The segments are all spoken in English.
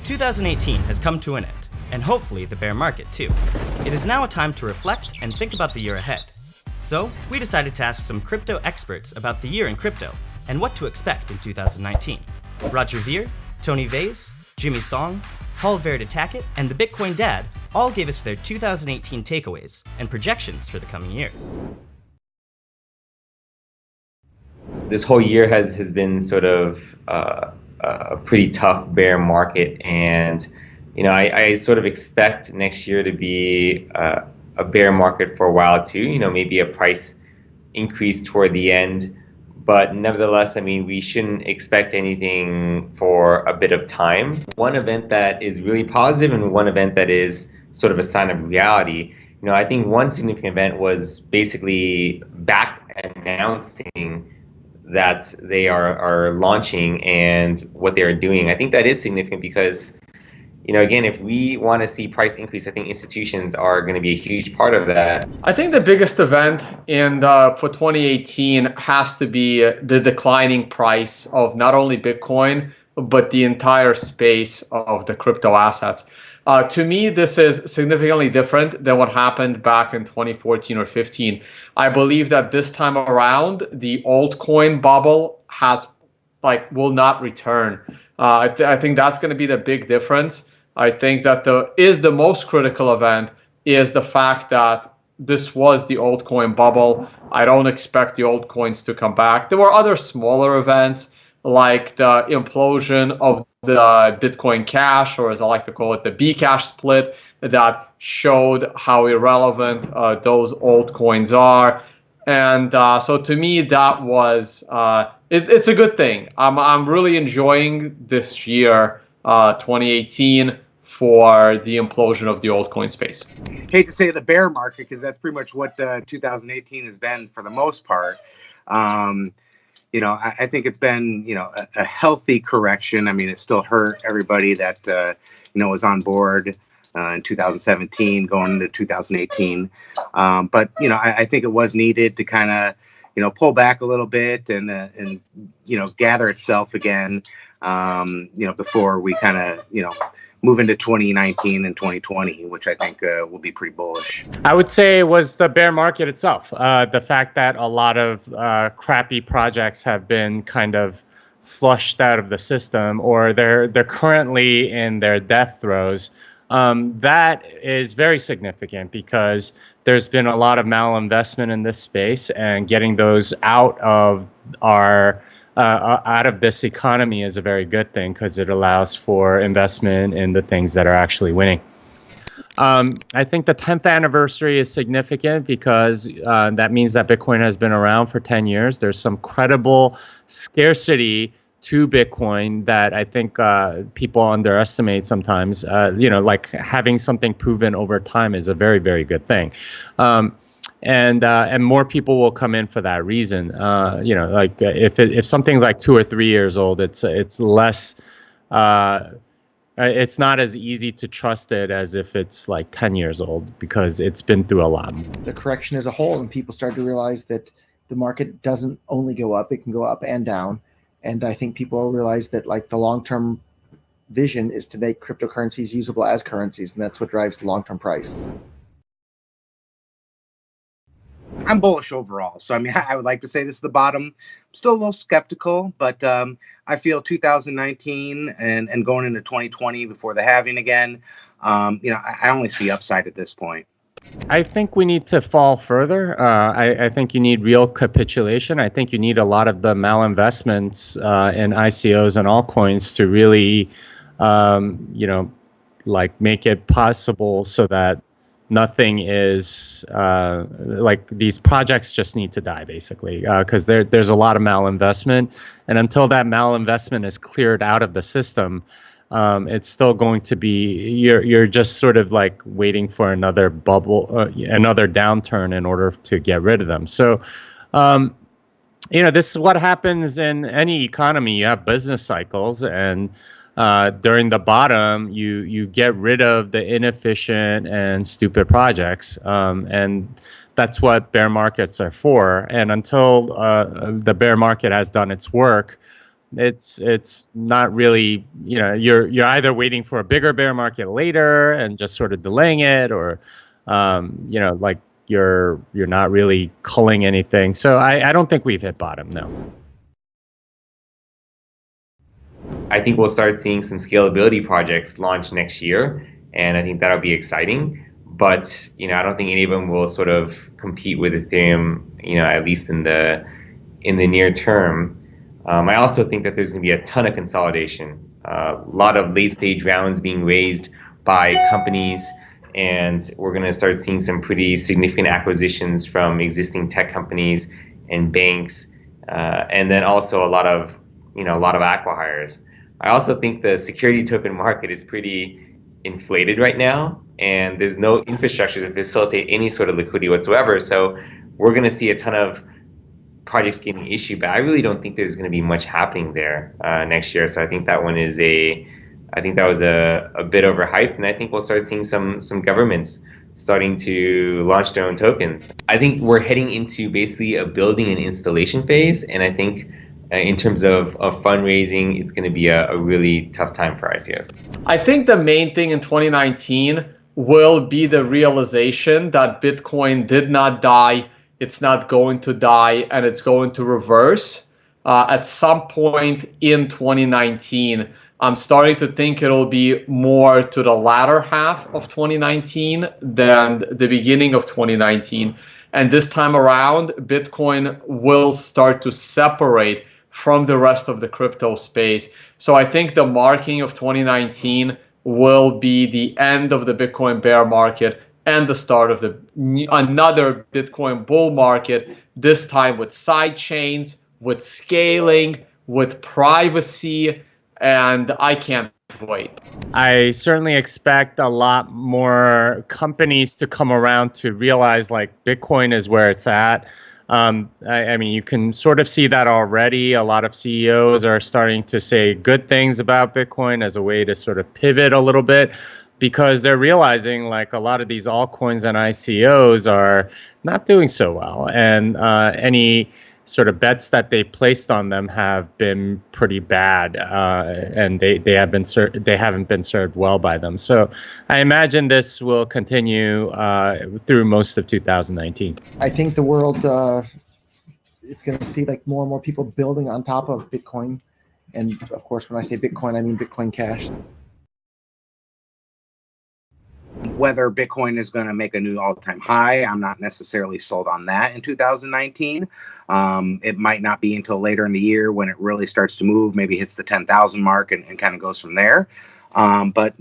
2018 has come to an end, and hopefully the bear market too. It is now a time to reflect and think about the year ahead. So, we decided to ask some crypto experts about the year in crypto and what to expect in 2019. Roger Ver, Tony Vays, Jimmy Song, Paul Veradittakit, and the Bitcoin Dad all gave us their 2018 takeaways and projections for the coming year. This whole year has been sort of a pretty tough bear market, and I sort of expect next year to be a bear market for a while too. Maybe a price increase toward the end, but nevertheless, we shouldn't expect anything for a bit of time. One event that is really positive and one event that is sort of a sign of reality. I think one significant event was basically back announcing that they are launching and what they are doing. I think that is significant because, again, if we want to see price increase, I think institutions are going to be a huge part of that. I think the biggest event for 2018 has to be the declining price of not only Bitcoin, but the entire space of the crypto assets. To me, this is significantly different than what happened back in 2014 or 15. I believe that this time around, the altcoin bubble will not return. I think that's going to be the big difference. I think that the most critical event is the fact that this was the altcoin bubble. I don't expect the altcoins to come back. There were other smaller events like the implosion of the Bitcoin Cash, or as I like to call it, the Bcash split, that showed how irrelevant those altcoins are. And so to me, that was it's a good thing. I'm really enjoying this year, 2018, for the implosion of the altcoin space. Hate to say the bear market, because that's pretty much what 2018 has been for the most part. I think it's been, a healthy correction. It still hurt everybody that, was on board in 2017 going into 2018. But, I think it was needed to kind of, pull back a little bit and gather itself again, before we kind of, move into 2019 and 2020, which I think will be pretty bullish. I would say it was the bear market itself. The fact that a lot of crappy projects have been kind of flushed out of the system, or they're currently in their death throes. That is very significant because there's been a lot of malinvestment in this space, and getting those out of this economy is a very good thing because it allows for investment in the things that are actually winning. I think the 10th anniversary is significant because that means that Bitcoin has been around for 10 years. There's some credible scarcity to Bitcoin that I think people underestimate sometimes. Like having something proven over time is a very, very good thing. And more people will come in for that reason. If something's like 2 or 3 years old, it's less. It's not as easy to trust it as if it's like 10 years old because it's been through a lot. The correction as a whole, and people start to realize that the market doesn't only go up; it can go up and down. And I think people realize that the long-term vision is to make cryptocurrencies usable as currencies, and that's what drives the long-term price. I'm bullish overall. So, I would like to say this is the bottom. I'm still a little skeptical, but I feel 2019 and going into 2020 before the halving again, I only see upside at this point. I think we need to fall further. I think you need real capitulation. I think you need a lot of the malinvestments in ICOs and altcoins to really, make it possible so that nothing is these projects just need to die basically because there's a lot of malinvestment, and until that malinvestment is cleared out of the system, it's still going to be you're just sort of like waiting for another bubble, another downturn in order to get rid of them. So this is what happens in any economy. You have business cycles, and during the bottom, you get rid of the inefficient and stupid projects, and that's what bear markets are for. And until the bear market has done its work, It's not really, you're either waiting for a bigger bear market later and just sort of delaying it, or like you're not really culling anything. So I don't think we've hit bottom, no. I think we'll start seeing some scalability projects launch next year, and I think that'll be exciting. But I don't think any of them will sort of compete with Ethereum, at least in the near term. I also think that there's going to be a ton of consolidation, a lot of late stage rounds being raised by companies, and we're going to start seeing some pretty significant acquisitions from existing tech companies and banks, and then also a lot of acquihires. I also think the security token market is pretty inflated right now, and there's no infrastructure to facilitate any sort of liquidity whatsoever. So we're going to see a ton of projects getting issued, but I really don't think there's going to be much happening there next year. So I think that one is I think that was a bit overhyped, and I think we'll start seeing some governments starting to launch their own tokens. I think we're heading into basically a building and installation phase, and I think in terms of fundraising, it's going to be a really tough time for ICOs. I think the main thing in 2019 will be the realization that Bitcoin did not die, it's not going to die, and it's going to reverse at some point in 2019. I'm starting to think it'll be more to the latter half of 2019 than the beginning of 2019. And this time around, Bitcoin will start to separate from the rest of the crypto space. So I think the marking of 2019 will be the end of the Bitcoin bear market and the start of another Bitcoin bull market, this time with side chains, with scaling, with privacy, and I can't wait. I certainly expect a lot more companies to come around to realize like Bitcoin is where it's at. I mean, you can sort of see that already. A lot of CEOs are starting to say good things about Bitcoin as a way to sort of pivot a little bit, because they're realizing like a lot of these altcoins and ICOs are not doing so well, and any sort of bets that they placed on them have been pretty bad, and they haven't been served well by them. So I imagine this will continue through most of 2019. I think the world it's going to see like more and more people building on top of Bitcoin, and of course, when I say Bitcoin, I mean Bitcoin Cash. Whether Bitcoin is going to make a new all-time high, I'm not necessarily sold on that in 2019. It might not be until later in the year when it really starts to move, maybe hits the 10,000 mark and kind of goes from there. But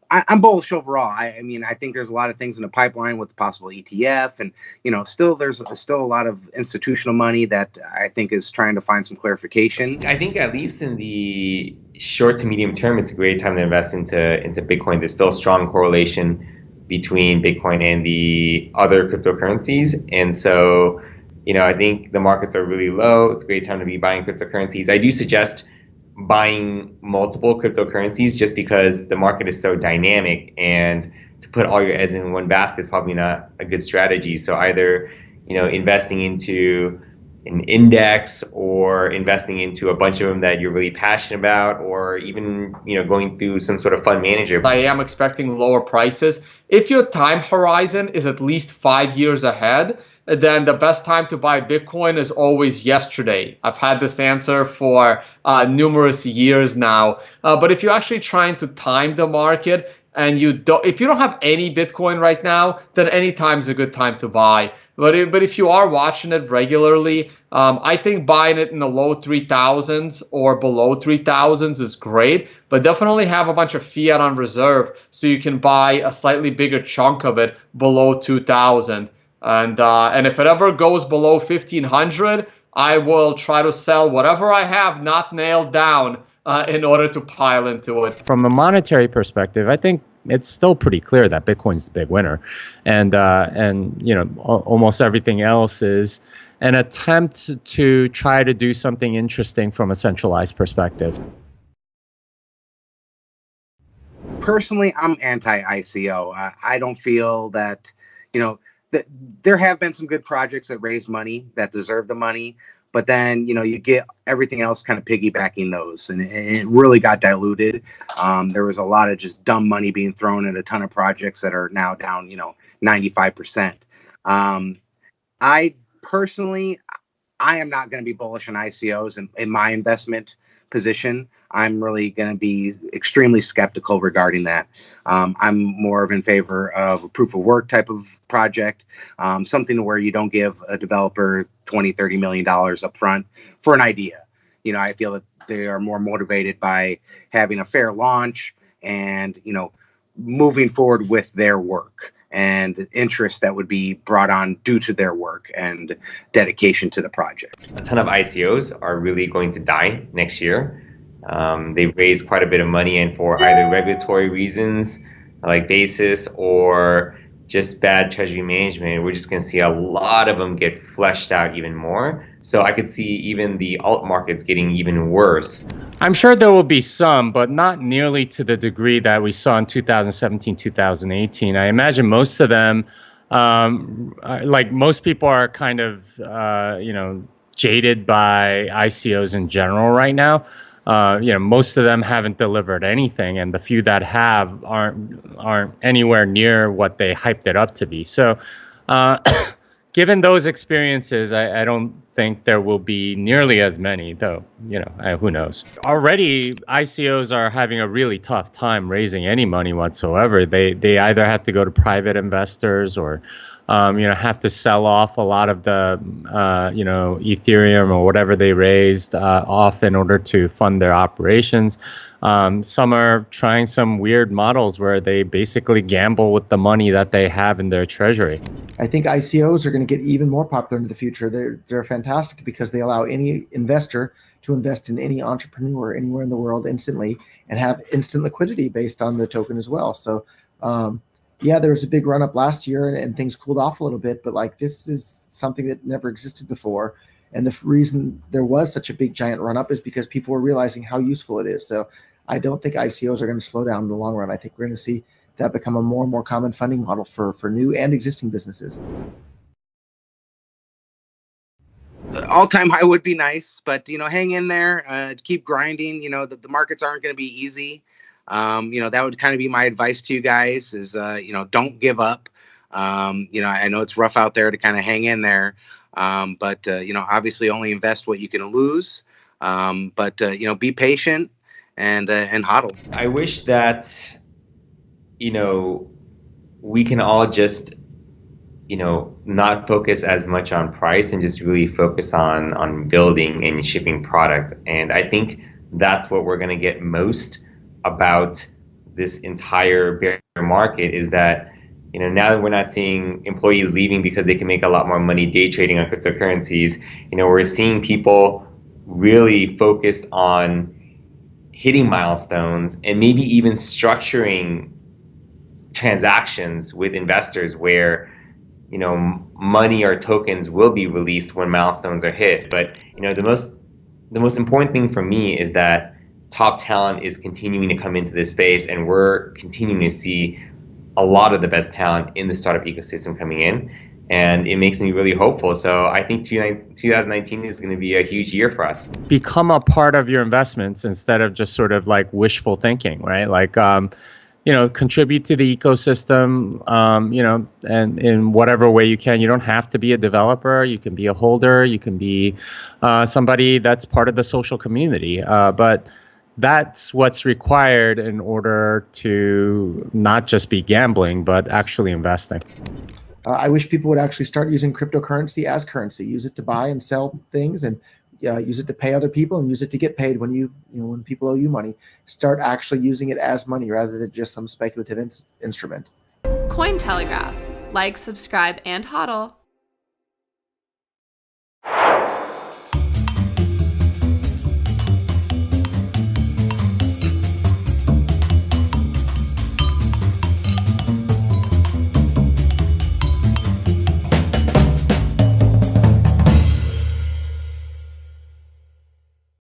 I'm bullish overall. I mean, I think there's a lot of things in the pipeline with the possible ETF, and there's still a lot of institutional money that I think is trying to find some clarification. I think at least in the short to medium term, it's a great time to invest into Bitcoin. There's still a strong correlation between Bitcoin and the other cryptocurrencies, and so I think the markets are really low. It's a great time to be buying cryptocurrencies. I do suggest buying multiple cryptocurrencies just because the market is so dynamic, and to put all your eggs in one basket is probably not a good strategy. So either investing into an index, or investing into a bunch of them that you're really passionate about, or even going through some sort of fund manager. I am expecting lower prices. If your time horizon is at least 5 years ahead, then the best time to buy Bitcoin is always yesterday. I've had this answer for numerous years now. But if you're actually trying to time the market, and if you don't have any Bitcoin right now, then any time is a good time to buy. But if you are watching it regularly, I think buying it in the low 3,000s or below 3,000s is great. But definitely have a bunch of fiat on reserve so you can buy a slightly bigger chunk of it below 2,000. And if it ever goes below 1,500, I will try to sell whatever I have not nailed down in order to pile into it. From a monetary perspective, I think it's still pretty clear that Bitcoin's the big winner, and almost everything else is an attempt to try to do something interesting from a centralized perspective. Personally, I'm anti-ICO. I don't feel that that there have been some good projects that raise money, that deserve the money, but then you get everything else kind of piggybacking those, and it really got diluted. There was a lot of just dumb money being thrown at a ton of projects that are now down 95%. I personally, I am not going to be bullish on ICOs in my investment position. I'm really going to be extremely skeptical regarding that. I'm more of in favor of a proof of work type of project, something where you don't give a developer $20-30 million up front for an idea. I feel that they are more motivated by having a fair launch and moving forward with their work and interest that would be brought on due to their work and dedication to the project. A ton of ICOs are really going to die next year. They've raised quite a bit of money, and for either regulatory reasons like basis or just bad treasury management, we're just going to see a lot of them get fleshed out even more. So I could see even the alt markets getting even worse. I'm sure there will be some, but not nearly to the degree that we saw in 2017, 2018. I imagine most of them, like most people are kind of, jaded by ICOs in general right now. Most of them haven't delivered anything, and the few that have aren't anywhere near what they hyped it up to be. So, given those experiences, I don't think there will be nearly as many, though, who knows. Already, ICOs are having a really tough time raising any money whatsoever. They either have to go to private investors or have to sell off a lot of the, Ethereum or whatever they raised off in order to fund their operations. Some are trying some weird models where they basically gamble with the money that they have in their treasury. I think ICOs are going to get even more popular into the future. They're fantastic because they allow any investor to invest in any entrepreneur anywhere in the world instantly and have instant liquidity based on the token as well. So, there was a big run up last year and things cooled off a little bit, but this is something that never existed before. And the reason there was such a big giant run up is because people were realizing how useful it is. So I don't think ICOs are going to slow down in the long run. I think we're going to see that become a more and more common funding model for new and existing businesses. All-time high would be nice, but hang in there, keep grinding. The markets aren't going to be easy. That would kind of be my advice to you guys is, don't give up. I know it's rough out there to kind of hang in there. But obviously only invest what you can lose. But be patient and hodl. I wish that, we can all just, not focus as much on price and just really focus on building and shipping product. And I think that's what we're going to get most about this entire bear market is that, now that we're not seeing employees leaving because they can make a lot more money day trading on cryptocurrencies, we're seeing people really focused on hitting milestones and maybe even structuring transactions with investors where, money or tokens will be released when milestones are hit. But, the most important thing for me is that top talent is continuing to come into this space, and we're continuing to see a lot of the best talent in the startup ecosystem coming in, and it makes me really hopeful. So I think 2019 is going to be a huge year for us. Become a part of your investments instead of just sort of like wishful thinking, right? Contribute to the ecosystem, and in whatever way you can. You don't have to be a developer. You can be a holder. You can be somebody that's part of the social community. But that's what's required in order to not just be gambling, but actually investing. I wish people would actually start using cryptocurrency as currency. Use it to buy and sell things, and use it to pay other people, and use it to get paid when when people owe you money. Start actually using it as money rather than just some speculative instrument. Cointelegraph. Like, subscribe, and hodl.